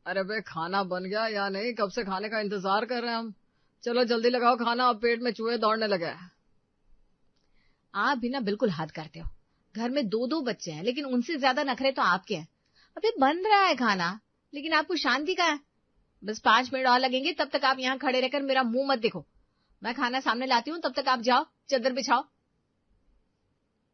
अरे बे, खाना बन गया या नहीं? कब से खाने का इंतजार कर रहे हैं हम। चलो जल्दी लगाओ खाना, अब पेट में चूहे दौड़ने लगे। आप भी ना बिल्कुल हद करते हो। घर में 2-2 बच्चे हैं, लेकिन उनसे ज्यादा नखरे तो आपके हैं। अभी बन रहा है खाना, लेकिन आपको शांति का है। बस 5 मिनट और लगेंगे, तब तक आप यहाँ खड़े रहकर मेरा मुंह मत देखो। मैं खाना सामने लाती हूँ, तब तक आप जाओ, चादर बिछाओ।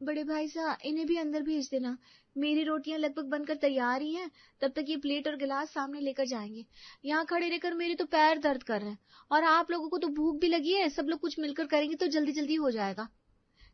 बड़े भाई साहब, इन्हें भी अंदर भेज देना। मेरी रोटियां लगभग बनकर तैयार ही हैं। तब तक ये प्लेट और गिलास सामने लेकर जाएंगे। यहाँ खड़े रहकर मेरे तो पैर दर्द कर रहे हैं, और आप लोगों को तो भूख भी लगी है। सब लोग कुछ मिलकर करेंगे तो जल्दी जल्दी हो जाएगा।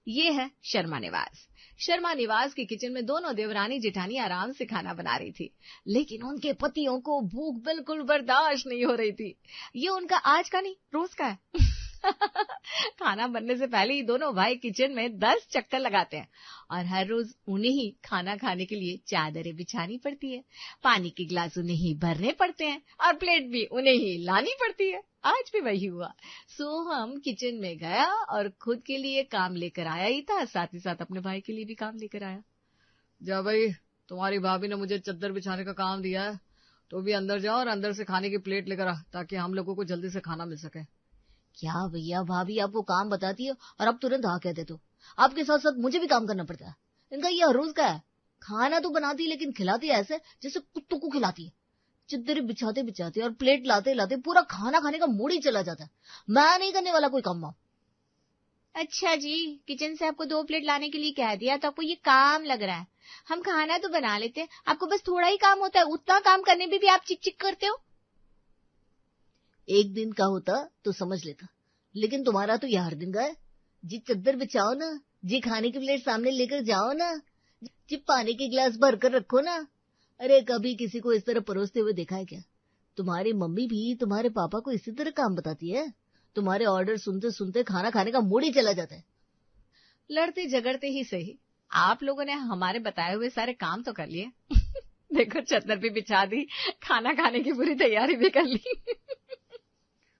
ये है शर्मा निवास। शर्मा निवास की किचन में दोनों देवरानी जेठानी आराम से खाना बना रही थी, लेकिन उनके पतियों को भूख बिल्कुल बर्दाश्त नहीं हो रही थी। ये उनका आज का नहीं, रोज का है। खाना बनने से पहले ही दोनों भाई किचन में 10 चक्कर लगाते हैं, और हर रोज उन्हें ही खाना खाने के लिए चादरें बिछानी पड़ती है, पानी के गिलास उन्हें ही भरने पड़ते हैं, और प्लेट भी उन्हें ही लानी पड़ती है। आज भी वही हुआ। सोहम किचन में गया और खुद के लिए काम लेकर आया ही था, साथ ही साथ अपने भाई के लिए भी काम लेकर आया। जा भाई, तुम्हारी भाभी ने मुझे चद्दर बिछाने का काम दिया है, तो भी अंदर जाओ और अंदर से खाने की प्लेट लेकर आ, ताकि हम लोगों को जल्दी से खाना मिल सके। क्या भैया, भाभी आपको काम बताती है और आप तुरंत हाँ कहते तो। आपके साथ साथ मुझे भी काम करना पड़ता है। इनका ये हर रोज का है। खाना तो बनाती है, लेकिन खिलाती है ऐसे जैसे कुत्तों को खिलाती है। चद्दर बिछाते बिछाते और प्लेट लाते लाते पूरा खाना खाने का मूड ही चला जाता है। मैं नहीं करने वाला कोई काम। अच्छा जी, किचन से आपको 2 प्लेट लाने के लिए कह दिया तो आपको ये काम लग रहा है। हम खाना तो बना लेते हैं, आपको बस थोड़ा ही काम होता है। उतना काम करने में भी आप चिक चिक करते हो। एक दिन का होता तो समझ लेता, लेकिन तुम्हारा तो यह हर दिन का है। जी चद्दर बिछाओ ना, जी खाने की प्लेट सामने लेकर जाओ ना, जी पानी के गिलास भर कर रखो ना। अरे कभी किसी को इस तरह परोसते हुए देखा है क्या? तुम्हारी मम्मी भी तुम्हारे पापा को इसी तरह काम बताती है। तुम्हारे ऑर्डर सुनते सुनते खाना खाने का मूड ही चला जाता है। लड़ते झगड़ते ही सही, आप लोगों ने हमारे बताए हुए सारे काम तो कर लिए। देखो, चद्दर भी बिछा दी, खाना खाने की पूरी तैयारी भी कर ली।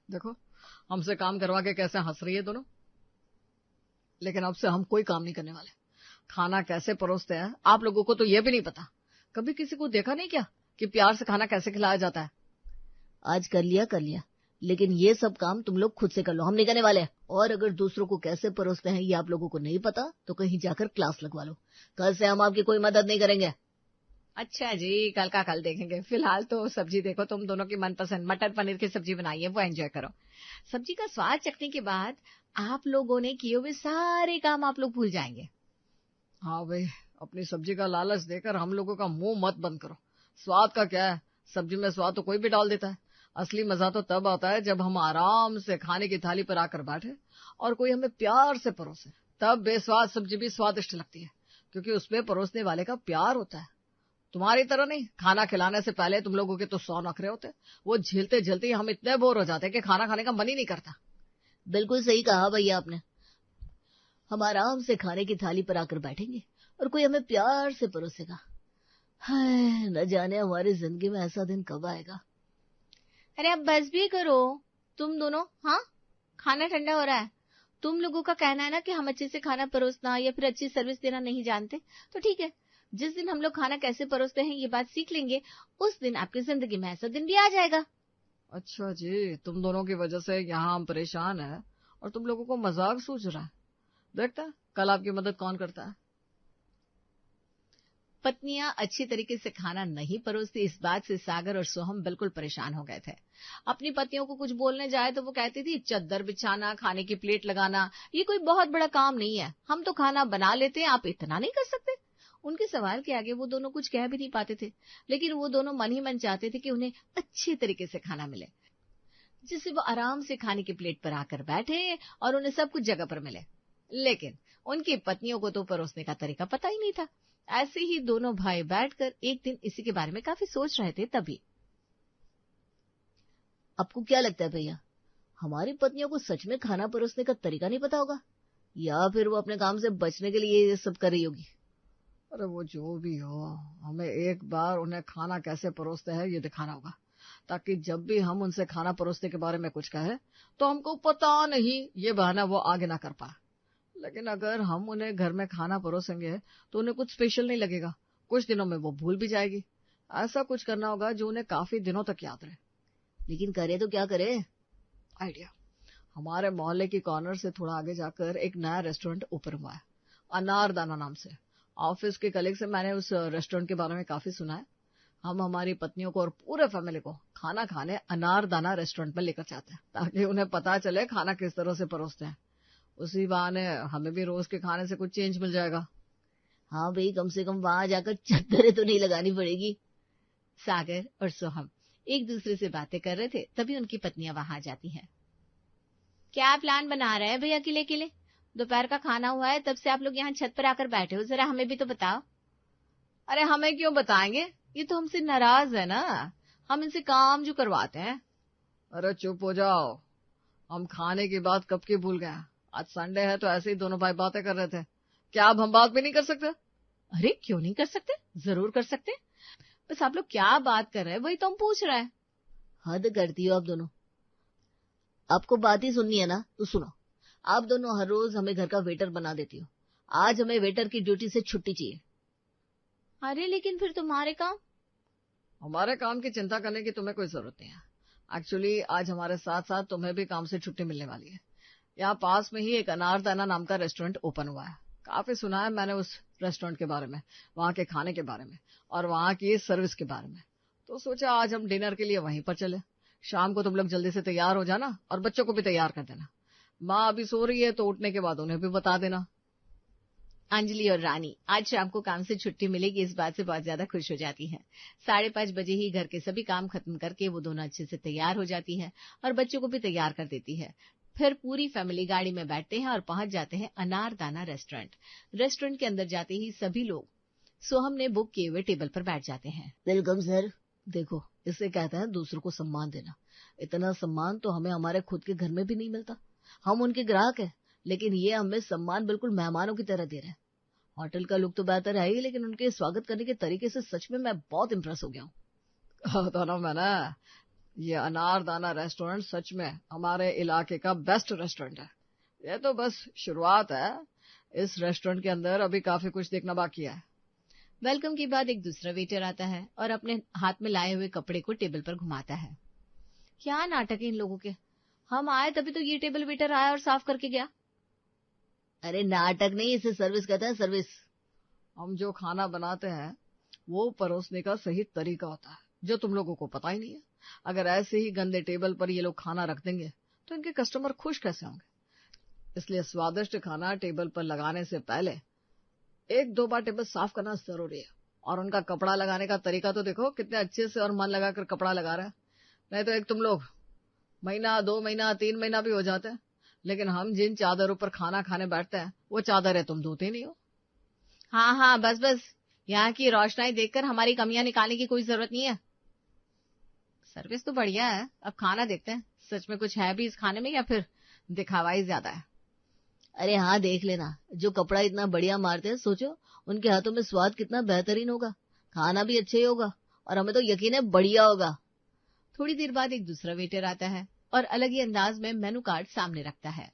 देखो, हमसे काम करवा के कैसे हंस रही है दोनों। लेकिन अब से हम कोई काम नहीं करने वाले। खाना कैसे परोसते हैं आप लोगों को तो ये भी नहीं पता। कभी किसी को देखा नहीं क्या कि प्यार से खाना कैसे खिलाया जाता है? आज कर लिया, लेकिन ये सब काम तुम लोग खुद से कर लो, हम नहीं करने वाले। और अगर दूसरों को कैसे परोसते हैं ये आप लोगों को नहीं पता तो कहीं जाकर क्लास लगवा लो। कल से हम आपकी कोई मदद नहीं करेंगे। अच्छा जी, कल का कल देखेंगे। फिलहाल तो सब्जी देखो, तुम दोनों की मनपसंद मटर पनीर की सब्जी बनाई है, वो एंजॉय करो। सब्जी का स्वाद चखने के बाद आप लोगों ने किए हुए सारे काम आप लोग भूल जाएंगे। हाँ भाई, अपनी सब्जी का लालच देकर हम लोगों का मुंह मत बंद करो। स्वाद का क्या है, सब्जी में स्वाद तो कोई भी डाल देता है। असली मजा तो तब आता है जब हम आराम से खाने की थाली पर आकर बैठे और कोई हमें प्यार से परोसे। तब बेस्वाद सब्जी भी स्वादिष्ट लगती है, क्योंकि उसमें परोसने वाले का प्यार होता है। तुम्हारी तरह नहीं, खाना खिलाने से पहले तुम लोगों के तो 100 नखरे होते। वो झेलते झेलते ही हम इतने बोर हो जाते कि खाना खाने का मन ही नहीं करता। बिल्कुल सही कहा भैया आपने। हम आराम से खाने की थाली पर आकर बैठेंगे और कोई हमें प्यार से परोसेगा। हाय, न जाने हमारी जिंदगी में ऐसा दिन कब आएगा। अरे अब बस भी करो तुम दोनों। हाँ, खाना ठंडा हो रहा है। तुम लोगों का कहना है ना कि हम अच्छे से खाना परोसना या फिर अच्छी सर्विस देना नहीं जानते, तो ठीक है। जिस दिन हम लोग खाना कैसे परोसते हैं ये बात सीख लेंगे, उस दिन आपकी जिंदगी में ऐसा दिन भी आ जाएगा। अच्छा जी, तुम दोनों की वजह से यहाँ हम परेशान हैं और तुम लोगों को मजाक सूझ रहा है। देखता है कल आपकी मदद कौन करता है। पत्नियां अच्छी तरीके से खाना नहीं परोसती, इस बात से सागर और सोहम बिल्कुल परेशान हो गए थे। अपनी पतियों को कुछ बोलने जाए तो वो कहती थी, चद्दर बिछाना, खाने की प्लेट लगाना, ये कोई बहुत बड़ा काम नहीं है। हम तो खाना बना लेते हैं, आप इतना नहीं कर सकते। उनके सवाल के आगे वो दोनों कुछ कह भी नहीं पाते थे, लेकिन वो दोनों मन ही मन चाहते थे कि उन्हें अच्छी तरीके से खाना मिले, जिससे वो आराम से खाने की प्लेट पर आकर बैठे और उन्हें सब कुछ जगह पर मिले। लेकिन उनकी पत्नियों को तो परोसने का तरीका पता ही नहीं था। ऐसे ही दोनों भाई बैठकर एक दिन इसी के बारे में काफी सोच रहे थे। तभी आपको क्या लगता है भैया, हमारी पत्नियों को सच में खाना परोसने का तरीका नहीं पता होगा, या फिर वो अपने काम से बचने के लिए ये सब कर रही होगी? अरे वो जो भी हो, हमें एक बार उन्हें खाना कैसे परोसते हैं ये दिखाना होगा, ताकि जब भी हम उनसे खाना परोसने के बारे में कुछ कहें तो हमको पता नहीं ये बहाना वो आगे ना कर पाए। लेकिन अगर हम उन्हें घर में खाना परोसेंगे तो उन्हें कुछ स्पेशल नहीं लगेगा, कुछ दिनों में वो भूल भी जाएगी। ऐसा कुछ करना होगा जो उन्हें काफी दिनों तक याद रहे। लेकिन करे तो क्या करे? आइडिया, हमारे मोहल्ले की कॉर्नर से थोड़ा आगे जाकर एक नया रेस्टोरेंट ओपन हुआ है, अनारदाना नाम से। ऑफिस के कलीग से मैंने उस रेस्टोरेंट के बारे में काफी सुना है। हम हमारी पत्नियों को और पूरे फैमिली को खाना खाने अनारदाना रेस्टोरेंट में लेकर जाते हैं, ताकि उन्हें पता चले खाना किस तरह से परोसते हैं। उसी बहाने हमें भी रोज के खाने से कुछ चेंज मिल जाएगा। हाँ भाई, कम से कम वहां जाकर चद्दरें तो नहीं लगानी पड़ेगी। सागर और सोहम एक दूसरे से बातें कर रहे थे, तभी उनकी पत्नियां वहां आ जाती हैं। क्या प्लान बना रहे हैं भैया अकेले अकेले? दोपहर का खाना हुआ है, तब से आप लोग यहाँ छत पर आकर बैठे हो, जरा हमें भी तो बताओ। अरे हमें क्यों बताएंगे, ये तो हमसे नाराज है ना, हम इनसे काम जो करवाते हैं। अरे चुप हो जाओ, हम खाने की बात कब की भूल गए। आज संडे है तो ऐसे ही दोनों भाई बातें कर रहे थे, क्या अब हम बात भी नहीं कर सकते? अरे क्यों नहीं कर सकते, जरूर कर सकते। बस आप लोग क्या बात कर रहे हैं वही तो हम पूछ रहे हैं। हद करती हो आप दोनों। आपको बात ही सुननी है ना तो सुनो। आप दोनों हर रोज हमें घर का वेटर बना देती हो, आज हमें वेटर की ड्यूटी से छुट्टी चाहिए। अरे लेकिन फिर तुम्हारे काम? हमारे काम की चिंता करने की तुम्हें कोई जरूरत नहीं है। एक्चुअली आज हमारे साथ साथ तुम्हें भी काम से छुट्टी मिलने वाली है। यहाँ पास में ही एक अनारदाना नाम का रेस्टोरेंट ओपन हुआ है। काफी सुना है मैंने उस रेस्टोरेंट के बारे में, वहाँ के खाने के बारे में और वहाँ की सर्विस के बारे में। तो सोचा आज हम डिनर के लिए वहीं पर चले। शाम को तुम लोग जल्दी से तैयार हो जाना और बच्चों को भी तैयार कर देना। माँ अभी सो रही है तो उठने के बाद उन्हें भी बता देना। अंजलि और रानी आज शाम को काम से छुट्टी मिलेगी इस बात से बहुत ज्यादा खुश हो जाती हैं। 5:30 बजे ही घर के सभी काम खत्म करके वो दोनों अच्छे से तैयार हो जाती है और बच्चों को भी तैयार कर देती है। फिर पूरी फैमिली गाड़ी में बैठते हैं और पहुंच जाते हैं अनारदाना रेस्टोरेंट। रेस्टोरेंट के अंदर जाते ही सभी लोग सोहम ने बुक किए हुए टेबल पर बैठ जाते हैं। Welcome sir. देखो, इसे कहते हैं दूसरों को सम्मान देना। इतना सम्मान तो हमें हमारे खुद के घर में भी नहीं मिलता। हम उनके ग्राहक हैं, लेकिन ये हमें सम्मान बिल्कुल मेहमानों की तरह दे रहे हैं। होटल का लुक तो बेहतर है ही, लेकिन उनके स्वागत करने के तरीके से सच में मैं बहुत इम्प्रेस हो गया हूँ। तो ना मैंने ये अनारदाना रेस्टोरेंट सच में हमारे इलाके का बेस्ट रेस्टोरेंट है। ये तो बस शुरुआत है, इस रेस्टोरेंट के अंदर अभी काफी कुछ देखना बाकी है। वेलकम के बाद एक दूसरा वेटर आता है और अपने हाथ में लाए हुए कपड़े को टेबल पर घुमाता है। क्या नाटक है इन लोगों के, हम आए तभी तो ये टेबल वेटर आया और साफ करके गया। अरे नाटक नहीं, इसे सर्विस कहते हैं, सर्विस। हम जो खाना बनाते हैं वो परोसने का सही तरीका होता है, जो तुम लोगों को पता ही नहीं है। अगर ऐसे ही गंदे टेबल पर ये लोग खाना रख देंगे तो इनके कस्टमर खुश कैसे होंगे। इसलिए स्वादिष्ट खाना टेबल पर लगाने से पहले 1-2 बार टेबल साफ करना जरूरी है। और उनका कपड़ा लगाने का तरीका तो देखो, कितने अच्छे से और मन लगाकर कपड़ा लगा रहा है। नहीं तो एक तुम लोग महीना, 2 महीना, 3 महीना भी हो जाते हैं, लेकिन हम जिन चादरों पर खाना खाने बैठते हैं वो चादरें तुम धोते नहीं हो। हाँ हाँ, बस बस, यहाँ की रोशनाई देखकर हमारी कमियां निकालने की कोई जरूरत नहीं है। सर्विस तो बढ़िया है, अब खाना देखते हैं सच में कुछ है भी इस खाने में या फिर दिखावा ही ज्यादा है। अरे हाँ, देख लेना, जो कपड़ा इतना बढ़िया मारते हैं, सोचो उनके हाथों में स्वाद कितना बेहतरीन होगा, खाना भी अच्छा ही होगा और हमें तो यकीन है बढ़िया होगा। थोड़ी देर बाद एक दूसरा वेटर आता है और अलग ही अंदाज में मेनू कार्ड सामने रखता है।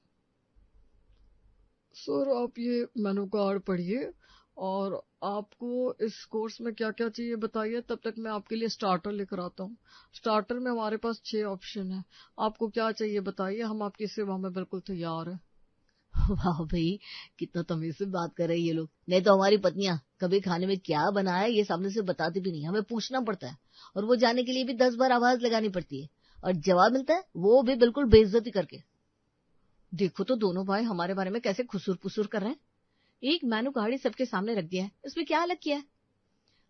सर आप ये मेनू कार्ड पढ़िए और आपको इस कोर्स में क्या क्या चाहिए बताइए, तब तक मैं आपके लिए स्टार्टर लेकर आता हूँ। स्टार्टर में हमारे पास 6 ऑप्शन है, आपको क्या चाहिए बताइए, हम आपकी सेवा में बिल्कुल तैयार है। वाह भाई, कितना तमीज से बात कर रहे हैं ये लोग। नहीं तो हमारी पत्नियां कभी खाने में क्या बनाया ये सामने से बताती भी नहीं, हमें पूछना पड़ता है और वो जाने के लिए भी 10 बार आवाज लगानी पड़ती है और जवाब मिलता है वो भी बिल्कुल बेइज्जती करके। देखो तो दोनों भाई हमारे बारे में कैसे खुसूर पुसूर कर रहे हैं। एक मेनू कार्ड ही सबके सामने रख दिया है, इसमें क्या अलग किया है।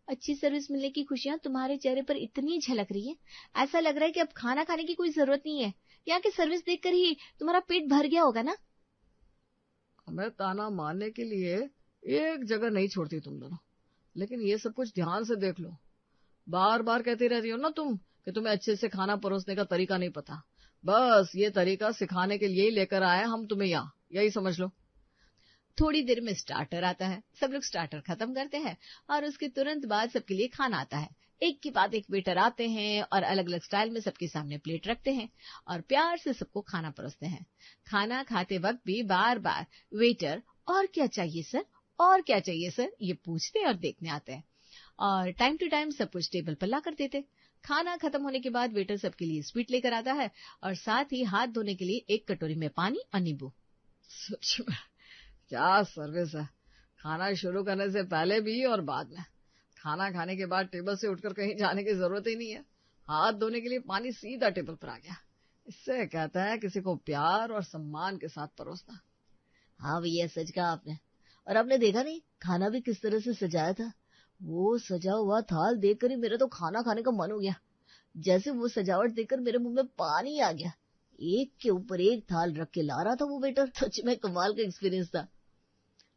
अच्छी सर्विस मिलने की खुशियां तुम्हारे चेहरे पर इतनी झलक रही है, ऐसा लग रहा है कि अब खाना खाने की कोई जरूरत नहीं है। यहाँ की सर्विस देखकर ही तुम्हारा पेट भर गया होगा ना। हमें ताना मारने के लिए एक जगह नहीं छोड़ती तुम दोनों, लेकिन ये सब कुछ ध्यान से देख लो। बार बार कहती रहती हो ना तुम कि तुम्हें अच्छे से खाना परोसने का तरीका नहीं पता। बस ये तरीका सिखाने के लिए ही लेकर आए हम तुम्हें यहाँ, यही समझ लो। थोड़ी देर में स्टार्टर आता है, सब लोग स्टार्टर खत्म करते हैं और उसके तुरंत बाद सबके लिए खाना आता है। एक के बाद एक वेटर आते हैं और अलग अलग स्टाइल में सबके सामने प्लेट रखते हैं और प्यार से सबको खाना परोसते हैं। खाना खाते वक्त भी बार बार वेटर और क्या चाहिए सर, और क्या चाहिए सर, ये पूछते और देखने आते हैं। और टाइम टू टाइम सब कुछ टेबल पर ला कर देते। खाना खत्म होने के बाद वेटर सबके लिए स्वीट लेकर आता है और साथ ही हाथ धोने के लिए एक कटोरी में पानी और नींबू। सच में क्या सर्विस है। खाना शुरू करने से पहले भी और बाद में। खाना खाने के बाद टेबल से उठकर कहीं जाने की जरूरत ही नहीं है। हाथ धोने के लिए पानी सीधा टेबल पर आ गया। इससे कहता है किसी को प्यार और सम्मान के साथ परोसना। हाँ भैया, सच कहा आपने। और आपने देखा नहीं खाना भी किस तरह से सजाया था। वो सजा हुआ थाल देखकर ही मेरा तो खाना खाने का मन हो गया। जैसे वो सजावट देखकर मेरे मुंह में पानी आ गया। एक के ऊपर एक थाल रख के ला रहा था वो वेटर। सच में कमाल का एक्सपीरियंस था।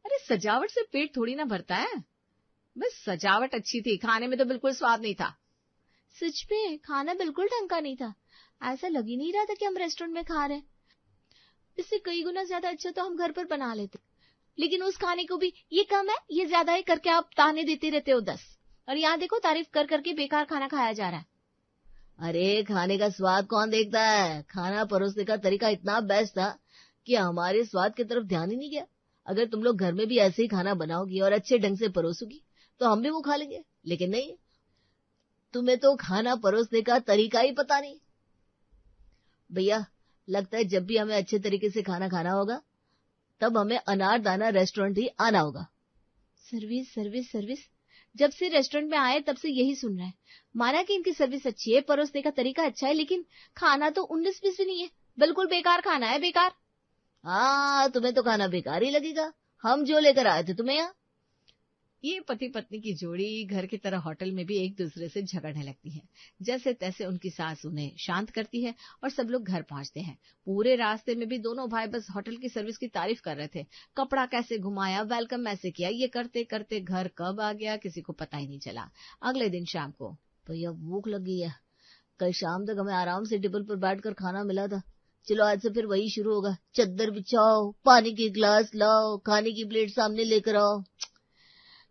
अरे सजावट से पेट थोड़ी ना भरता है। बस सजावट अच्छी थी, खाने में तो बिल्कुल स्वाद नहीं था। सच में खाना बिल्कुल ढंग का नहीं था। ऐसा लग ही नहीं रहा था कि हम रेस्टोरेंट में खा रहे हैं। इससे कई गुना ज्यादा अच्छा तो हम घर पर बना लेते। लेकिन उस खाने को भी ये कम है, ये ज्यादा है करके आप ताने देते रहते हो 10। और यहाँ देखो तारीफ कर करके बेकार खाना खाया जा रहा है। अरे खाने का स्वाद कौन देखता है। खाना परोसने का तरीका इतना बेस्ट था कि हमारे स्वाद की तरफ ध्यान ही नहीं गया। अगर तुम लोग घर में भी ऐसे ही खाना बनाओगी और अच्छे ढंग से परोसोगी तो हम भी वो खा लेंगे। लेकिन नहीं, तुम्हें तो खाना परोसने का तरीका ही पता नहीं। भैया लगता है जब भी हमें अच्छे तरीके से खाना खाना होगा तब हमें अनारदाना रेस्टोरेंट ही आना होगा। सर्विस सर्विस सर्विस, जब से रेस्टोरेंट में आए तब से यही सुन रहे हैं। माना कि इनकी सर्विस अच्छी है, परोसने का तरीका अच्छा है, लेकिन खाना तो 19-20 भी नहीं है। बिल्कुल बेकार खाना है, बेकार। हाँ, तुम्हें तो खाना बेकार ही लगेगा। हम जो लेकर आए थे तुम्हें यहाँ। ये पति पत्नी की जोड़ी घर की तरह होटल में भी एक दूसरे से झगड़ने लगती है। जैसे तैसे उनकी सास उन्हें शांत करती है और सब लोग घर पहुंचते हैं। पूरे रास्ते में भी दोनों भाई बस होटल की सर्विस की तारीफ कर रहे थे। कपड़ा कैसे घुमाया, वेलकम ऐसे किया, ये करते करते घर कब आ गया किसी को पता ही नहीं चला। अगले दिन शाम को, भैया भूख लगी है। कल शाम तक हमें आराम से टेबल पर बैठकर खाना मिला था। चलो आज से फिर वही शुरू होगा। चद्दर बिछाओ, पानी के गिलास लाओ, खाने की प्लेट सामने लेकर आओ।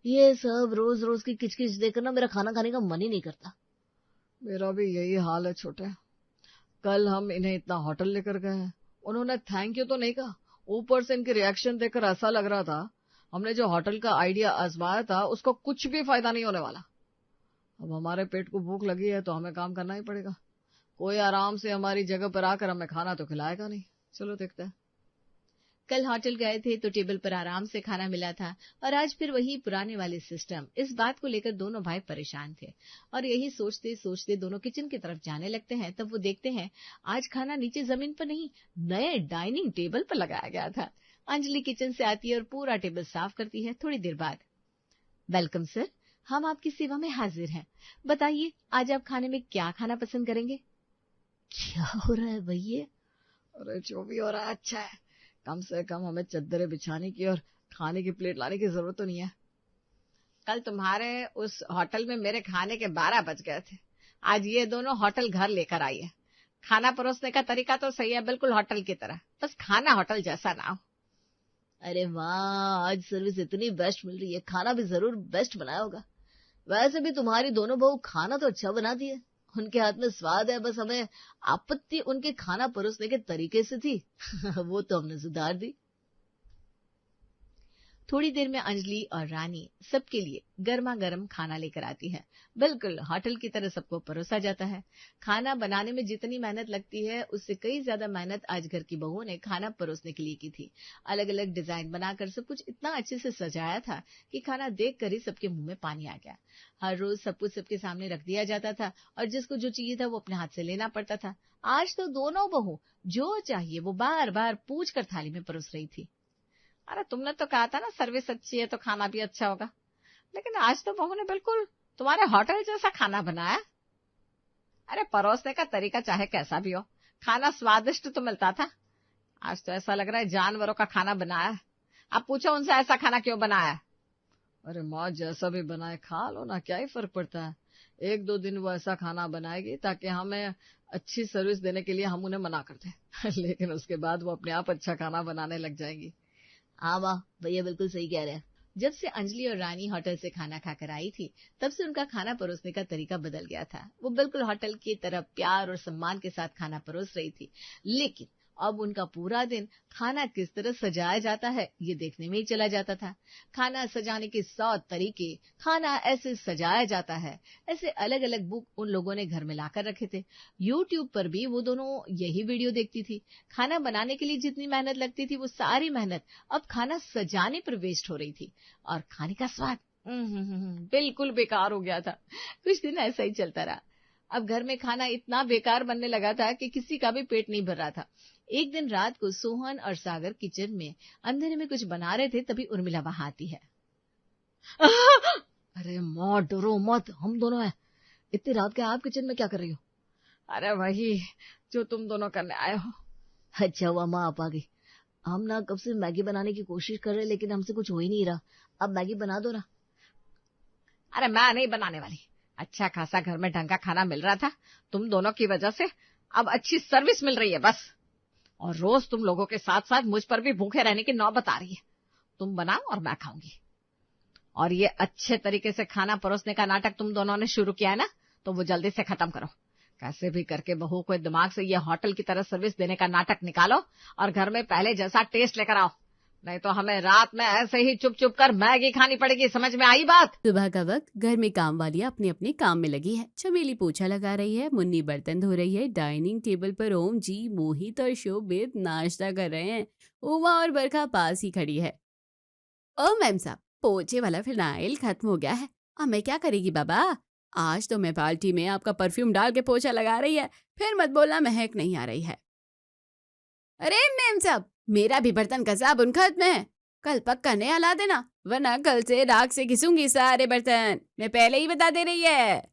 ये सब रोज रोज की किचकिच देखकर ना मेरा खाना खाने का मन ही नहीं करता। मेरा भी यही हाल है छोटे। कल हम इन्हें इतना होटल लेकर गए हैं, उन्होंने थैंक यू तो नहीं कहा। ऊपर से इनके रिएक्शन देखकर ऐसा लग रहा था हमने जो होटल का आइडिया आजमाया था उसको कुछ भी फायदा नहीं होने वाला। अब हमारे पेट को भूख लगी है तो हमें काम करना ही पड़ेगा। कोई आराम से हमारी जगह पर आकर हमें खाना तो खिलाएगा नहीं। चलो देखते हैं। कल होटल गए थे तो टेबल पर आराम से खाना मिला था और आज फिर वही पुराने वाले सिस्टम। इस बात को लेकर दोनों भाई परेशान थे और यही सोचते सोचते दोनों किचन की तरफ जाने लगते हैं। तब वो देखते हैं आज खाना नीचे जमीन पर नहीं, नए डाइनिंग टेबल पर लगाया गया था। अंजलि किचन से आती है और पूरा टेबल साफ करती है। थोड़ी देर बाद, वेलकम सर, हम आपकी सेवा में हाजिर हैं। बताइए आज आप खाने में क्या खाना पसंद करेंगे? क्या हो रहा है भैया? अरे जो भी हो रहा है अच्छा है। कम से कम हमें चद्दरें बिछाने की और खाने की प्लेट लाने की जरूरत तो नहीं है। कल तुम्हारे उस होटल में मेरे खाने के 12 बज गए थे। आज ये दोनों होटल घर लेकर आई है। खाना परोसने का तरीका तो सही है, बिल्कुल होटल की तरह, बस खाना होटल जैसा ना हो। अरे वाह, आज सर्विस इतनी बेस्ट मिल रही है, खाना भी जरूर बेस्ट बनाया होगा। वैसे भी तुम्हारी दोनों बहू खाना तो अच्छा बनाती है। उनके हाथ में स्वाद है, बस हमें आपत्ति उनके खाना परोसने के तरीके से थी। वो तो हमने सुधार दी। थोड़ी देर में अंजलि और रानी सबके लिए गर्मा गर्म खाना लेकर आती है। बिल्कुल होटल की तरह सबको परोसा जाता है। खाना बनाने में जितनी मेहनत लगती है उससे कई ज्यादा मेहनत आज घर की बहुओं ने खाना परोसने के लिए की थी। अलग अलग डिजाइन बनाकर सब कुछ इतना अच्छे से सजाया था कि खाना देखकर ही सबके मुंह में पानी आ गया। हर रोज सब कुछ सबके सामने रख दिया जाता था और जिसको जो चाहिए था वो अपने हाथ से लेना पड़ता था। आज तो दोनों बहू जो चाहिए वो बार बार पूछ कर थाली में परोस रही थी। अरे तुमने तो कहा था ना सर्विस अच्छी है तो खाना भी अच्छा होगा, लेकिन आज तो बहू ने बिल्कुल तुम्हारे होटल जैसा खाना बनाया। अरे परोसने का तरीका चाहे कैसा भी हो, खाना स्वादिष्ट तो मिलता था। आज तो ऐसा लग रहा है जानवरों का खाना बनाया। अब पूछो उनसे ऐसा खाना क्यों बनाया। अरे माँ जैसा भी बनाए खा लो ना, क्या ही फर्क पड़ता है। 1-2 दिन वो ऐसा खाना बनाएगी ताकि हमें अच्छी सर्विस देने के लिए हम उन्हें मना कर दें। लेकिन उसके बाद वो अपने आप अच्छा खाना बनाने लग जाएंगी। हाँ वाह भैया, बिल्कुल सही कह रहे हैं। जब से अंजलि और रानी होटल से खाना खाकर आई थी तब से उनका खाना परोसने का तरीका बदल गया था। वो बिल्कुल होटल की तरह प्यार और सम्मान के साथ खाना परोस रही थी, लेकिन अब उनका पूरा दिन खाना किस तरह सजाया जाता है ये देखने में ही चला जाता था। खाना सजाने के 100 तरीके, खाना ऐसे सजाया जाता है, ऐसे अलग अलग बुक उन लोगों ने घर में लाकर रखे थे। यूट्यूब पर भी वो दोनों यही वीडियो देखती थी। खाना बनाने के लिए जितनी मेहनत लगती थी वो सारी मेहनत अब खाना सजाने पर वेस्ट हो रही थी। और खाने का स्वाद बिल्कुल बेकार हो गया था। कुछ दिन ऐसा ही चलता रहा। अब घर में खाना इतना बेकार बनने लगा था कि किसी का भी पेट नहीं भर रहा था। एक दिन रात को सोहन और सागर किचन में अंधेरे में कुछ बना रहे थे, तभी उर्मिला वहां आती है। अरे माँ डरो मत, हम दोनों हैं। इतनी रात के आप किचन में क्या कर रही हो? अरे वही जो तुम दोनों करने आए हो। अच्छा हुआ माँ आप आ गई। हम ना कब से मैगी बनाने की कोशिश कर रहे लेकिन हमसे कुछ हो ही नहीं रहा। अब मैगी बना दो ना। अरे मैं नहीं बनाने वाली। अच्छा खासा घर में ढंग का खाना मिल रहा था, तुम दोनों की वजह से अब अच्छी सर्विस मिल रही है बस। और रोज तुम लोगों के साथ साथ मुझ पर भी भूखे रहने की नौबत आ रही है। तुम बनाओ और मैं खाऊंगी। और ये अच्छे तरीके से खाना परोसने का नाटक तुम दोनों ने शुरू किया है ना, तो वो जल्दी से खत्म करो। कैसे भी करके बहू को दिमाग से ये होटल की तरह सर्विस देने का नाटक निकालो और घर में पहले जैसा टेस्ट लेकर आओ, नहीं तो हमें रात में ऐसे ही चुप चुप कर मैगी खानी पड़ेगी। समझ में आई बात? सुबह का वक्त घर में काम वाली अपने अपने काम में लगी है। चमेली पोछा लगा रही है, मुन्नी बर्तन धो रही है। डाइनिंग टेबल पर ओम जी, मोहित और शोभित नाश्ता कर रहे हैं। उमा और बरखा पास ही खड़ी है। ओ मैम साहब, पोछे वाला फिनाइल खत्म हो गया है। अब मैं क्या करेगी बाबा? आज तो मैं पार्टी में आपका परफ्यूम डाल के पोछा लगा रही है, फिर मत बोलना महक नहीं आ रही है। अरे मैम साहब, मेरा भी बर्तन का साबुन खत्म है। कल पक्का नया ला देना, वरना कल से राख से घिसूंगी सारे बर्तन। मैं पहले ही बता दे रही है।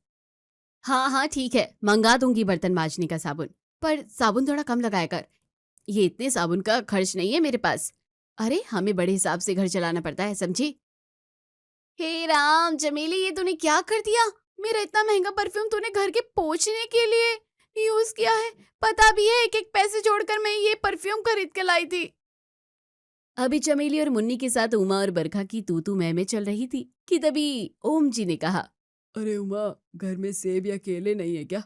हाँ हाँ ठीक है, मंगा दूंगी बर्तन मांजने का साबुन, पर साबुन थोड़ा कम लगाया कर। ये इतने साबुन का खर्च नहीं है मेरे पास। अरे हमें बड़े हिसाब से घर चलाना पड़ता है, समझी? हे राम चमेली, ये तूने क्या कर दिया? मेरा इतना महंगा परफ्यूम तूने घर के पोंछने के लिए यूज किया है। पता भी है एक एक पैसे जोड़कर मैं ये परफ्यूम खरीद के लाई थी। अभी चमेली और मुन्नी के साथ उमा और बरखा की तू मैं में चल रही थी कि तभी ओम जी ने कहा, अरे उमा, घर में सेब या केले नहीं है क्या?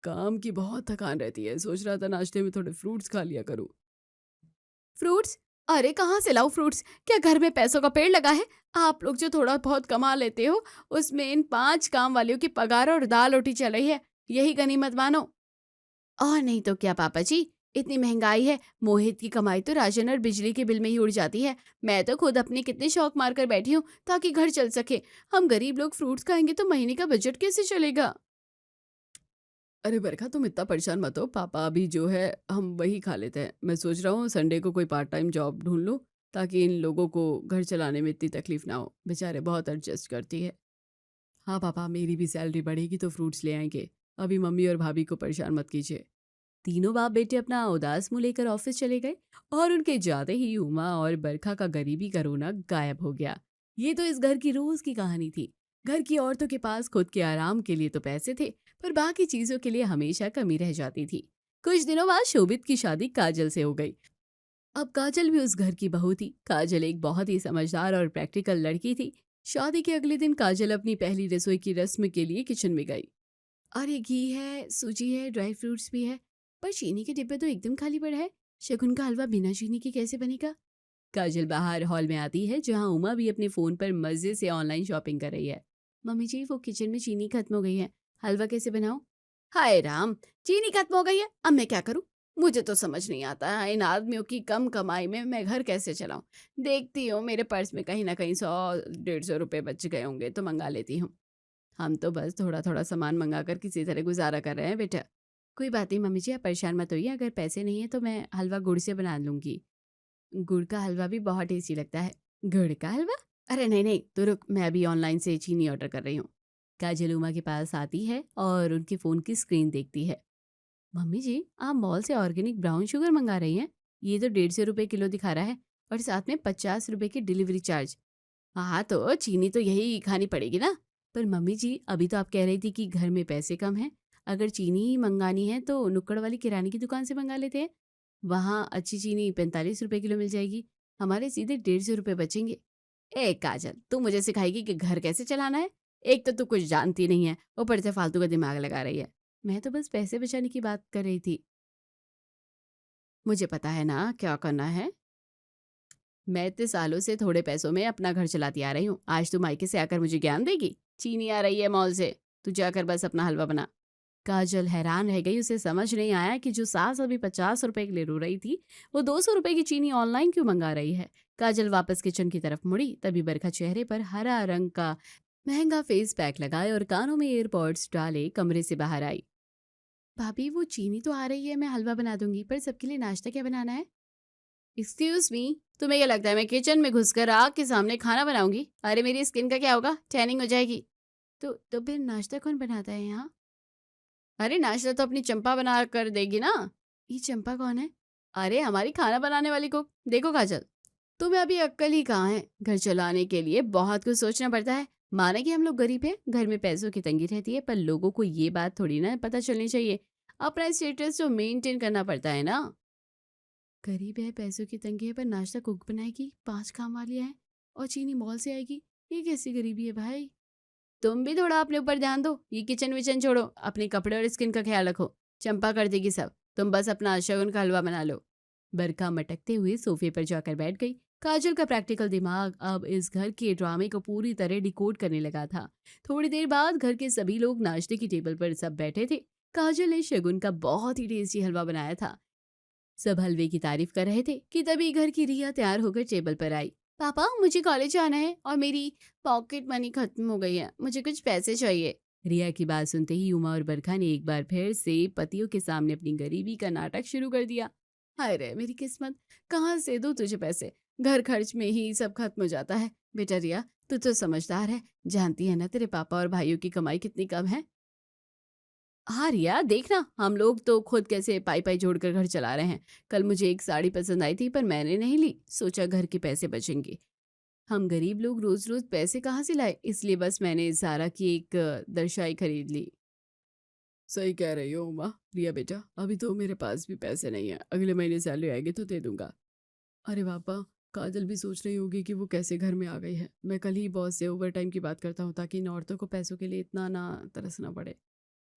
काम की बहुत थकान रहती है, सोच रहा था नाश्ते में थोड़े फ्रूट्स खा लिया करूं। फ्रूट्स? अरे कहाँ से लाऊं फ्रूट्स? क्या घर में पैसों का पेड़ लगा है? आप लोग जो थोड़ा बहुत कमा लेते हो उसमें इन 5 काम वालियों की पगार और दाल रोटी चल रही है, यही गनीमत मानो। और नहीं तो क्या पापा जी, इतनी महंगाई है, मोहित की कमाई तो राशन और बिजली के बिल में ही उड़ जाती है। मैं तो खुद अपने कितने शौक मार कर बैठी हूँ ताकि घर चल सके। हम गरीब लोग फ्रूट्स खाएंगे तो महीने का बजट कैसे चलेगा? अरे बरखा, तुम इतना परेशान मत हो, पापा अभी जो है हम वही खा लेते हैं। मैं सोच रहा हूँ संडे को कोई पार्ट टाइम जॉब ढूंढ लूँ ताकि इन लोगों को घर चलाने में इतनी तकलीफ ना हो। बेचारे बहुत एडजस्ट करती है। हाँ पापा, मेरी भी सैलरी बढ़ेगी तो फ्रूट्स ले आएंगे। अभी मम्मी और भाभी को परेशान मत कीजिए। तीनों बाप बेटे अपना उदास मुंह लेकर ऑफिस चले गए और उनके जाते ही उमा और बरखा का गरीबी का रोना गायब हो गया। ये तो इस घर की रोज की कहानी थी। घर की औरतों के पास खुद के आराम के लिए तो पैसे थे, पर बाकी चीजों के लिए हमेशा कमी रह जाती थी। कुछ दिनों बाद शोभित की शादी काजल से हो गई। अब काजल भी उस घर की बहू थी। काजल एक बहुत ही समझदार और प्रैक्टिकल लड़की थी। शादी के अगले दिन काजल अपनी पहली रसोई की रस्म के लिए किचन में गई। अरे घी है, सूजी है, ड्राई फ्रूट्स भी है, पर चीनी के डिब्बे तो एकदम खाली पड़ा है। शगुन का हलवा बिना चीनी के कैसे बनेगा? काजल बाहर हॉल में आती है जहां उमा भी अपने फोन पर मजे से ऑनलाइन शॉपिंग कर रही है। मम्मी जी, वो किचन में चीनी खत्म हो गई है, हलवा कैसे बनाऊं? हाय राम, चीनी खत्म हो गई है, अब मैं क्या करूं? मुझे तो समझ नहीं आता है, इन आदमियों की कम कमाई में मैं घर कैसे चलाऊं। देखती हूँ मेरे पर्स में कहीं ना कहीं 100-150 रुपए बच गए होंगे तो मंगा लेती हूँ। हम तो बस थोड़ा थोड़ा सामान मंगा कर किसी तरह गुजारा कर रहे हैं बेटा। कोई बात नहीं मम्मी जी, आप परेशान मत होइए। अगर पैसे नहीं है तो मैं हलवा गुड़ से बना लूंगी। गुड़ का हलवा भी बहुत टेस्टी लगता है। गुड़ का हलवा? अरे नहीं नहीं, तो रुक, मैं अभी ऑनलाइन से चीनी ऑर्डर कर रही हूँ। काजल उमा के पास आती है और उनके फोन की स्क्रीन देखती है। मम्मी जी, आप मॉल से ऑर्गेनिक ब्राउन शुगर मंगा रही हैं? ये तो 150 रुपए किलो दिखा रहा है और साथ में 50 रुपए की डिलीवरी चार्ज। हाँ तो चीनी तो यही खानी पड़ेगी ना। पर मम्मी जी, अभी तो आप कह रही थी कि घर में पैसे कम हैं। अगर चीनी ही मंगानी है तो नुक्कड़ वाली किराने की दुकान से मंगा लेते हैं। वहाँ अच्छी चीनी 45 रुपए किलो मिल जाएगी, हमारे सीधे 150 रुपए बचेंगे। ए काजल, तू मुझे सिखाएगी कि घर कैसे चलाना है? एक तो तू कुछ जानती नहीं है, ऊपर से फालतू का दिमाग लगा रही है। मैं तो बस पैसे बचाने की बात कर रही थी। मुझे पता है ना क्या करना है। मैं इतने सालों से थोड़े पैसों में अपना घर चलाती आ रही हूँ। आज तू मायके से आकर मुझे ज्ञान देगी? चीनी आ रही है मॉल से, तू जाकर बस अपना हलवा बना। काजल हैरान रह गई। उसे समझ नहीं आया कि जो सास अभी 50 रुपए के लिए रो रही थी, वो 200 रुपए की चीनी ऑनलाइन क्यों मंगा रही है। काजल वापस किचन की तरफ मुड़ी, तभी बरखा चेहरे पर हरा रंग का महंगा फेस पैक लगाए और कानों में एयरपॉड्स डाले कमरे से बाहर आई। भाभी, वो चीनी तो आ रही है, मैं हलवा बना दूंगी, पर सबके लिए नाश्ता क्या बनाना है? एक्सक्यूज मी, तुम्हें क्या लगता है मैं किचन में घुसकर आग के सामने खाना बनाऊंगी? अरे मेरी स्किन का क्या होगा, टैनिंग हो जाएगी। तो फिर नाश्ता कौन बनाता है यहाँ? अरे नाश्ता तो अपनी चंपा बना कर देगी ना। ये चंपा कौन है? अरे हमारी खाना बनाने वाली कुक। देखो काजल, तुम्हें अभी अक्ल ही कहाँ है। घर चलाने के लिए बहुत कुछ सोचना पड़ता है। माना कि हम लोग गरीब हैं, घर में पैसों की तंगी रहती है, पर लोगों को ये बात थोड़ी ना पता चलनी चाहिए। अपना स्टेटस तो मेंटेन करना पड़ता है ना। गरीब है, पैसों की तंगी है, पर नाश्ता कुक बनाएगी, 5 काम वालियाँ हैं, और चीनी मॉल से आएगी। ये कैसी गरीबी है भाई? तुम भी थोड़ा अपने ऊपर ध्यान दो। ये किचन विचन छोड़ो, अपने कपड़े और स्किन का ख्याल रखो। चंपा कर देगी सब, तुम बस अपना शगुन का हलवा बना लो। बरखा मटकते हुए सोफे पर जाकर बैठ गई। काजल का प्रैक्टिकल दिमाग अब इस घर के ड्रामे को पूरी तरह डिकोड करने लगा था। थोड़ी देर बाद घर के सभी लोग नाश्ते की टेबल पर सब बैठे थे। काजल ने शगुन का बहुत ही टेस्टी हलवा बनाया था। सब हलवे की तारीफ कर रहे थे कि तभी घर की रिया तैयार होकर टेबल पर आई। पापा, मुझे कॉलेज जाना है और मेरी पॉकेट मनी खत्म हो गई है, मुझे कुछ पैसे चाहिए। रिया की बात सुनते ही उमा और बरखा ने एक बार फिर से पतियों के सामने अपनी गरीबी का नाटक शुरू कर दिया। हाय रे मेरी किस्मत, कहाँ से दूं तुझे पैसे? घर खर्च में ही सब खत्म हो जाता है। बेटा रिया, तू तो समझदार है, जानती है ना तेरे पापा और भाइयों की कमाई कितनी कम है। हाँ रिया, देखना हम लोग तो खुद कैसे पाई पाई जोड़कर घर चला रहे हैं। कल मुझे एक साड़ी पसंद आई थी, पर मैंने नहीं ली, सोचा घर के पैसे बचेंगे। हम गरीब लोग रोज रोज पैसे कहाँ से लाए, इसलिए बस मैंने ज़ारा की एक दर्शाई खरीद ली। सही कह रही हो उमा। रिया बेटा, अभी तो मेरे पास भी पैसे नहीं है, अगले महीने सैलरी आएगी तो दे दूंगा। अरे पापा, काजल भी सोच रही होगी कि वो कैसे घर में आ गई है। मैं कल ही बॉस से ओवर टाइम की बात करता हूँ, ताकि इन औरतों को पैसों के लिए इतना ना तरसना पड़े।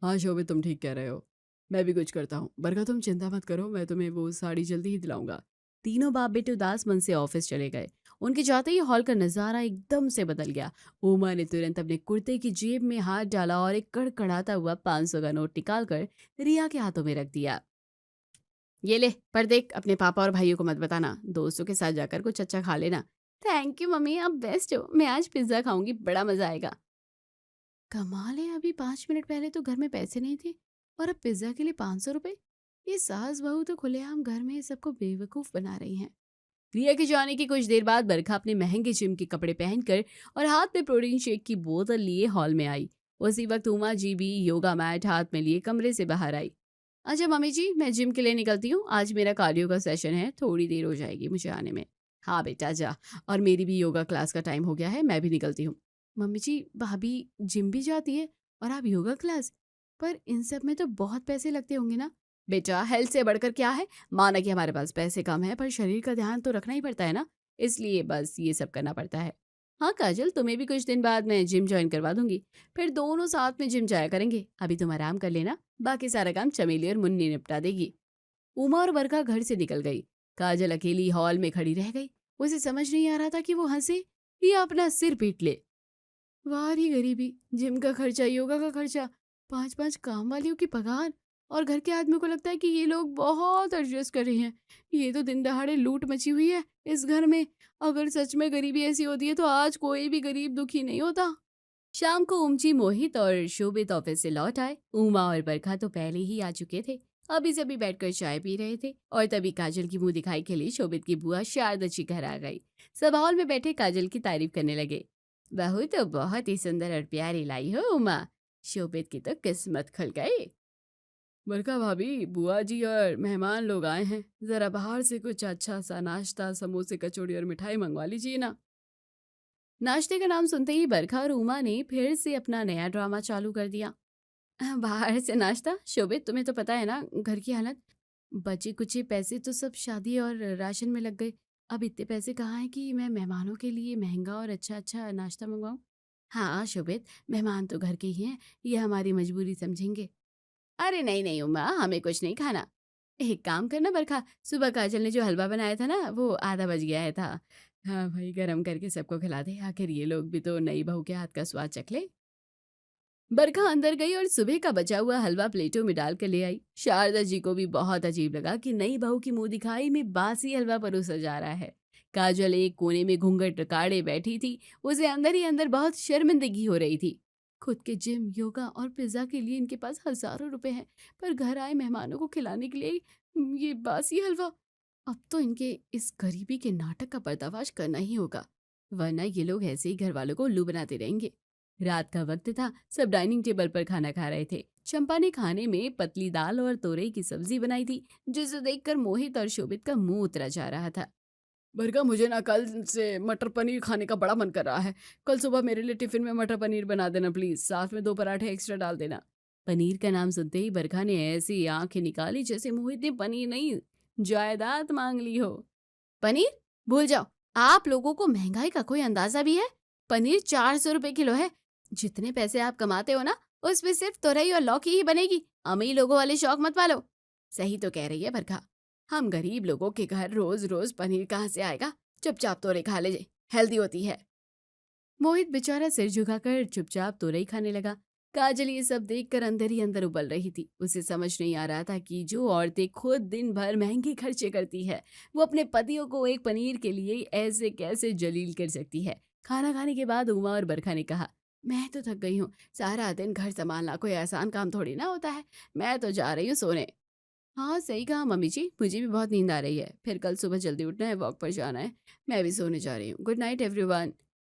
हाँ शोभित, तुम ठीक कह रहे हो, मैं भी कुछ करता हूँ। बरखा तुम चिंता मत करो, मैं तुम्हें वो साड़ी जल्दी ही दिलाऊंगा। तीनों बाप बेटे उदास मन से ऑफिस चले गए। उनके जाते ही हॉल का नजारा एकदम से बदल गया। उमा ने तुरंत अपने कुर्ते की जेब में हाथ डाला और एक कड़कड़ाता हुआ 500 का नोट निकालकर रिया के हाथों में रख दिया। ये ले, पर देख अपने पापा और भाइयों को मत बताना, दोस्तों के साथ जाकर कुछ अच्छा खा लेना। थैंक यू मम्मी, आप बेस्ट हो, मैं आज पिज्जा खाऊंगी, बड़ा मजा आएगा। कमाल है, अभी 5 मिनट पहले तो घर में पैसे नहीं थे और अब पिज्जा के लिए 500 रुपए। ये सास बहू तो खुलेआम घर में सबको बेवकूफ बना रही हैं। रिया के जाने के कुछ देर बाद बरखा अपने महंगे जिम के कपड़े पहनकर और हाथ में प्रोटीन शेक की बोतल लिए हॉल में आई। उसी वक्त उमा जी भी योगा मैट हाथ में लिए कमरे से बाहर आई। अच्छा मम्मी जी, मैं जिम के लिए निकलती हूँ, आज मेरा कार्डियो का सेशन है, थोड़ी देर हो जाएगी मुझे आने में। हाँ बेटा जा, और मेरी भी योगा क्लास का टाइम हो गया है, मैं भी निकलती हूँ। मम्मी जी, भाभी जिम भी जाती है और आप योगा क्लास? पर इन सब में तो बहुत पैसे लगते होंगे ना? बेटा हेल्थ से बढ़कर क्या है, माना कि हमारे पास पैसे कम है, पर शरीर का ध्यान तो रखना ही पड़ता है ना, इसलिए बस ये सब करना पड़ता है। हाँ काजल, तुम्हें भी कुछ दिन बाद मैं जिम ज्वाइन करवा दूंगी, फिर दोनों साथ में जिम जाया करेंगे। अभी तुम आराम कर लेना, बाकी सारा काम चमेली और मुन्नी निपटा देगी। उमा और बरखा घर से निकल गई। काजल अकेली हॉल में खड़ी रह गई। उसे समझ नहीं आ रहा था कि वो हंसे या अपना सिर पीट ले। वाह ही गरीबी, जिम का खर्चा, योगा का खर्चा, 5-5 काम वालियों की पगार, और घर के आदमी को लगता है कि ये लोग बहुत एडजस्ट कर रही हैं। ये तो दिन दहाड़े लूट मची हुई है इस घर में। अगर सच में गरीबी ऐसी होती है तो आज कोई भी गरीब दुखी नहीं होता। शाम को उमची, मोहित और शोभित ऑफिस से लौट आए। उमा और बरखा तो पहले ही आ चुके थे। अभी सभी बैठकर चाय पी रहे थे और तभी काजल की मुंह दिखाई के लिए शोभित की बुआ शारदा जी घर आ गई। सब हॉल में बैठे काजल की तारीफ करने लगे। बहू तो बहुत ही सुंदर और प्यारी लाई हो उमा, शोभित की तो किस्मत खुल गई। बरखा भाभी, बुआ जी और मेहमान लोग आए हैं, जरा बाहर से कुछ अच्छा सा नाश्ता, समोसे, कचौड़ी और मिठाई मंगवा लीजिए ना। नाश्ते का नाम सुनते ही बरखा और उमा ने फिर से अपना नया ड्रामा चालू कर दिया। बाहर से नाश्ता? शोभित, तुम्हें तो पता है ना घर की हालत, बचे कुचे पैसे तो सब शादी और राशन में लग गए। अब इतने पैसे कहाँ हैं कि मैं मेहमानों के लिए महंगा और अच्छा अच्छा नाश्ता मंगवाऊं? हाँ शोभित, मेहमान तो घर के ही हैं, ये हमारी मजबूरी समझेंगे। अरे नहीं नहीं उमा, हमें कुछ नहीं खाना। एक काम करना बरखा, सुबह काजल ने जो हलवा बनाया था ना वो आधा बच गया है था। हाँ भाई, गरम करके सबको खिला दे, आखिर ये लोग भी तो नई बहू के हाथ का स्वाद चख ले। बरखा अंदर गई और सुबह का बचा हुआ हलवा प्लेटों में डाल कर ले आई। शारदा जी को भी बहुत अजीब लगा कि नई बहू की मुंह दिखाई में बासी हलवा परोसा जा रहा है। काजल एक कोने में घूंघट काढ़े बैठी थी। उसे अंदर ही अंदर बहुत शर्मिंदगी हो रही थी। खुद के जिम, योगा और पिज्जा के लिए इनके पास हजारों रुपए हैं, पर घर आए मेहमानों को खिलाने के लिए ये बासी हलवा। अब तो इनके इस गरीबी के नाटक का पर्दाफाश करना ही होगा, वरना ये लोग ऐसे ही घर वालों को उल्लू बनाते रहेंगे। रात का वक्त था, सब डाइनिंग टेबल पर खाना खा रहे थे। चंपा ने खाने में पतली दाल और तोरई की सब्जी बनाई थी, जिसे देखकर मोहित और शोभित का मुंह उतरा जा रहा था। बरका, मुझे ना कल से मटर पनीर खाने का बड़ा मन कर रहा है। कल सुबह मेरे लिए टिफिन में मटर पनीर बना देना प्लीज, साथ में 2 पराठे एक्स्ट्रा डाल देना। पनीर का नाम सुनते ही बरखा ने ऐसी आंखें निकाली जैसे मोहित ने पनीर नहीं जायदाद मांग ली हो। पनीर भूल जाओ, आप लोगों को महंगाई का कोई अंदाजा भी है? पनीर 400 रुपए किलो है। जितने पैसे आप कमाते हो ना, उसमें सिर्फ तुरई और लौकी ही बनेगी। अमीर लोगों वाले शौक मत पालो। सही तो कह रही है बरखा, हम गरीब लोगों के घर रोज रोज पनीर कहाँ से आएगा? चुपचाप तोरई खा ले, हेल्दी होती है। मोहित बेचारा सिर झुकाकर चुपचाप तोरई खाने लगा। काजल ये सब देखकर अंदर ही अंदर उबल रही थी। उसे समझ नहीं आ रहा था कि जो औरतें खुद दिन भर महंगे खर्चे करती है, वो अपने पतियों को एक पनीर के लिए ऐसे कैसे जलील कर सकती है। खाना खाने के बाद उमा और बरखा ने कहा, मैं तो थक गई हूँ, सारा दिन घर संभालना कोई आसान काम थोड़ी ना होता है, मैं तो जा रही हूँ सोने। हाँ सही कहा मम्मी जी, मुझे भी बहुत नींद आ रही है, फिर कल सुबह जल्दी उठना है, वॉक पर जाना है। मैं भी सोने जा रही हूँ, गुड नाइट एवरीवन।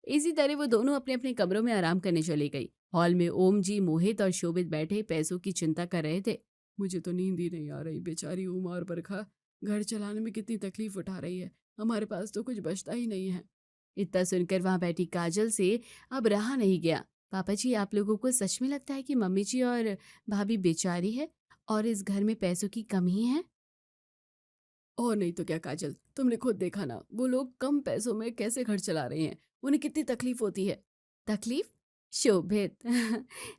इसी तरह वो दोनों अपने अपने कमरों में आराम करने चली गई। हॉल में ओम जी, मोहित और शोभित बैठे पैसों की चिंता कर रहे थे। मुझे तो नींद ही नहीं आ रही, बेचारी उमा और बरखा घर चलाने में कितनी तकलीफ उठा रही है, हमारे पास तो कुछ बचता ही नहीं है। इतना सुनकर वहां बैठी काजल से अब रहा नहीं गया। पापा जी, आप लोगों को सच में लगता है कि मम्मी जी और भाभी बेचारी है और इस घर में पैसों की कमी है? और नहीं तो क्या काजल, तुमने खुद देखा ना, वो लोग कम पैसों में कैसे घर चला रहे हैं, उन्हें कितनी तकलीफ होती है। तकलीफ? शोभित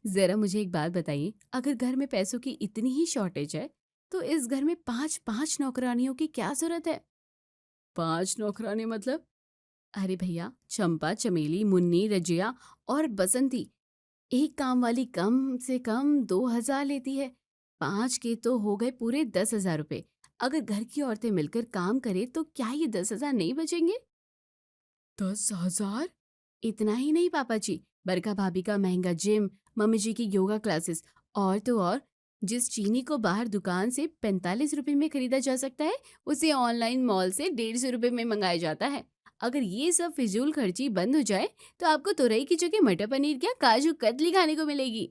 जरा मुझे एक बात बताइए, अगर घर में पैसों की इतनी ही शॉर्टेज है तो इस घर में 5 नौकरानियों की क्या जरूरत है? 5 नौकरानी मतलब? अरे भैया, चंपा, चमेली, मुन्नी, रजिया और बसंती एक काम वाली कम से कम 2,000 लेती है। 5 के तो हो गए पूरे 10,000 रुपए। अगर घर की औरतें मिलकर काम करें तो क्या ये 10,000 नहीं बचेंगे? 10,000? इतना ही नहीं पापा जी, बरखा भाभी का महंगा जिम, मम्मी जी की योगा क्लासेस, और तो और जिस चीनी को बाहर दुकान से 45 रुपए में खरीदा जा सकता है, उसे ऑनलाइन मॉल से 150 रुपए में मंगाया जाता है। अगर ये सब फिजूल खर्ची बंद हो जाए तो आपको तुरई की जगह मटर पनीर क्या काजू कतली खाने को मिलेगी।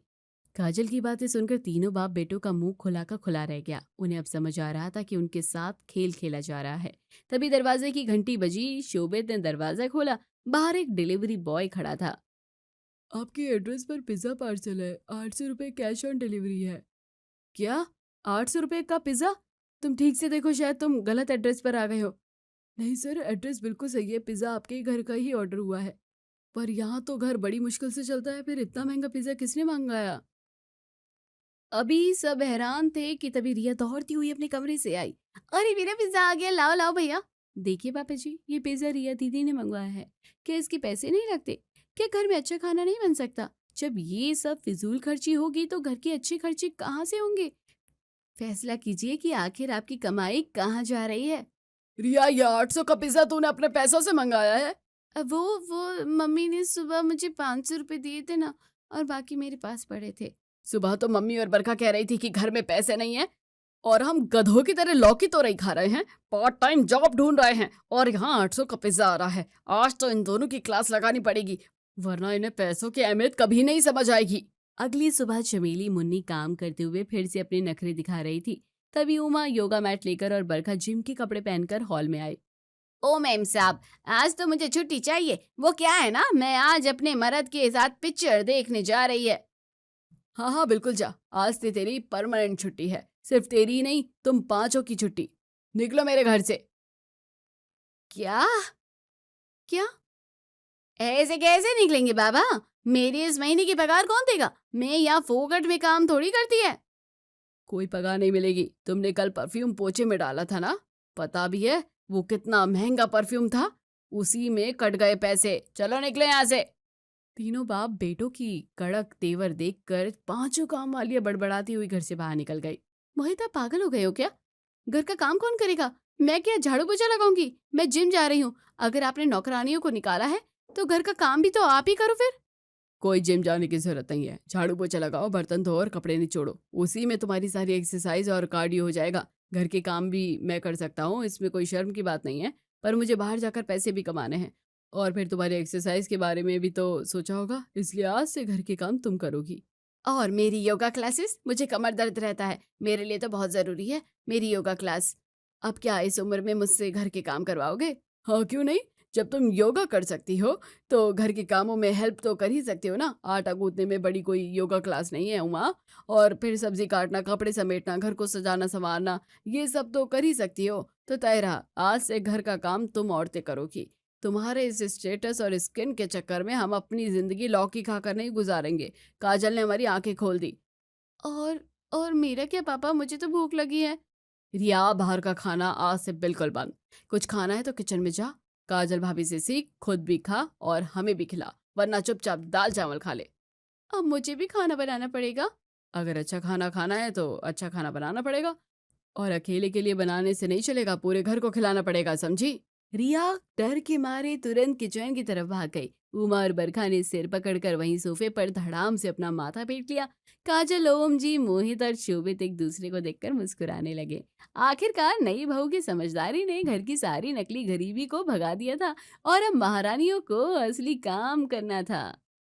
काजल की बातें सुनकर तीनों बाप बेटों का मुंह खुला का खुला रह गया। उन्हें अब समझ आ रहा था कि उनके साथ खेल खेला जा रहा है। तभी दरवाजे की घंटी बजी। शोभित ने दरवाजा खोला। बाहर एक डिलीवरी बॉय खड़ा था। आपके एड्रेस पर पिज्जा पार्सल है, 800 रुपए कैश ऑन डिलीवरी है। क्या? 800 रुपए का पिज्जा? तुम ठीक से देखो, शायद तुम गलत एड्रेस पर आ गए हो। नहीं सर, एड्रेस बिल्कुल सही है, पिज्जा आपके ही घर का ही ऑर्डर हुआ है, पर यहाँ तो घर बड़ी मुश्किल से चलता है, फिर इतना महंगा पिज्जा किसने मंगाया? अभी सब हैरान थे कि तभी रिया दौड़ती हुई अपने कमरे से आई। अरे मेरा पिज्जा आ गया, लाओ लाओ भैया। देखिए पापा जी, ये पिज्जा रिया दीदी ने मंगवाया है। क्या इसके पैसे नहीं लगते? क्या घर में अच्छा खाना नहीं बन सकता? जब ये सब फिजूल खर्ची होगी तो घर की अच्छी खर्ची कहाँ से होंगे? फैसला कीजिए कि आखिर आपकी कमाई कहाँ जा रही है। रिया, ये 800 का पिज्जा तूने अपने पैसों से मंगाया है? वो मम्मी ने सुबह मुझे 500 रुपए दिए थे ना, और बाकी मेरे पास पड़े थे। सुबह तो मम्मी और बरखा कह रही थी कि घर में पैसे नहीं है और हम गधों की तरह लौकी तोरई खा रहे हैं, पार्ट टाइम जॉब ढूंढ रहे हैं, और यहाँ 800 का पिज्जा आ रहा है। आज तो इन दोनों की क्लास लगानी पड़ेगी, वरना इन्हें पैसों की अहमियत कभी नहीं समझ आएगी। अगली सुबह चमेली मुन्नी काम करते हुए फिर से अपने नखरे दिखा रही थी। तभी उमा योगा मैट लेकर और बरखा जिम के कपड़े पहनकर हॉल में आए। ओ मैम साहब, आज तो मुझे छुट्टी चाहिए। वो क्या है ना, मैं आज अपने मर्द के साथ पिक्चर देखने जा रही है। हाँ हाँ बिल्कुल जा, आज से तेरी परमानेंट छुट्टी है। सिर्फ तेरी ही नहीं, तुम 5 की छुट्टी। निकलो मेरे घर से। क्या क्या? ऐसे कैसे निकलेंगे बाबा? मेरी इस महीने की पगार कौन देगा? मैं यहाँ फोकट में काम थोड़ी करती है। कोई पगार नहीं मिलेगी। तुमने कल परफ्यूम पोछे में डाला था ना, पता भी है वो कितना महंगा परफ्यूम था, उसी में कट गए पैसे। चलो निकले यहाँ से। तीनों बाप बेटों की कड़क तेवर देखकर पांचों काम वालियां बड़बड़ाती हुई घर से बाहर निकल गई। मोहिता, पागल हो गए हो क्या? घर का काम कौन करेगा? मैं क्या झाड़ू पोछा लगाऊंगी? मैं जिम जा रही हूँ। अगर आपने नौकरानियों को निकाला है तो घर का काम भी तो आप ही करो फिर। कोई जिम जाने की जरूरत नहीं है। झाड़ू पोछा लगाओ, बर्तन धो और कपड़े निचोड़ो, उसी में तुम्हारी सारी एक्सरसाइज और कार्डियो हो जाएगा। घर के काम भी मैं कर सकता हूँ, इसमें कोई शर्म की बात नहीं है, पर मुझे बाहर जाकर पैसे भी कमाने हैं। और फिर तुम्हारी एक्सरसाइज के बारे में भी तो सोचा होगा, इसलिए आज से घर के काम तुम करोगी। और मेरी योगा क्लासेस, मुझे कमर दर्द रहता है, मेरे लिए तो बहुत जरूरी है मेरी योगा क्लास। अब क्या इस उम्र में मुझसे घर के काम करवाओगे? हाँ, क्यों नहीं। जब तुम योगा कर सकती हो तो घर के कामों में हेल्प तो कर ही सकती हो ना। आटा गूंथने में बड़ी कोई योगा क्लास नहीं है उमा। और फिर सब्जी काटना, कपड़े समेटना, घर को सजाना संवारना, ये सब तो कर ही सकती हो। तो तय रहा, आज से घर का काम तुम औरतें करोगी। तुम्हारे इस स्टेटस और स्किन के चक्कर में हम अपनी जिंदगी लौकी खाकर नहीं गुजारेंगे। काजल ने हमारी आंखें खोल दी। और मेरा क्या पापा, मुझे तो भूख लगी है। रिया, बाहर का खाना आज से बिल्कुल बंद। कुछ खाना है तो किचन में जा, काजल भाभी से सीख, खुद भी खा और हमें भी खिला, वरना चुपचाप दाल चावल खा ले। अब मुझे भी खाना बनाना पड़ेगा? अगर अच्छा खाना खाना है तो अच्छा खाना बनाना पड़ेगा, और अकेले के लिए बनाने से नहीं चलेगा, पूरे घर को खिलाना पड़ेगा, समझी? रिया डर के मारे तुरंत किचन की तरफ भाग गई। उमा और बरखा ने सिर पकड़कर वहीं सोफे पर धड़ाम से अपना माथा पीट लिया। काजल, ओम जी, मोहित और शोभित एक दूसरे को देखकर मुस्कुराने लगे। आखिरकार नई बहू की समझदारी ने घर की सारी नकली गरीबी को भगा दिया था और अब महारानियों को असली काम करना था।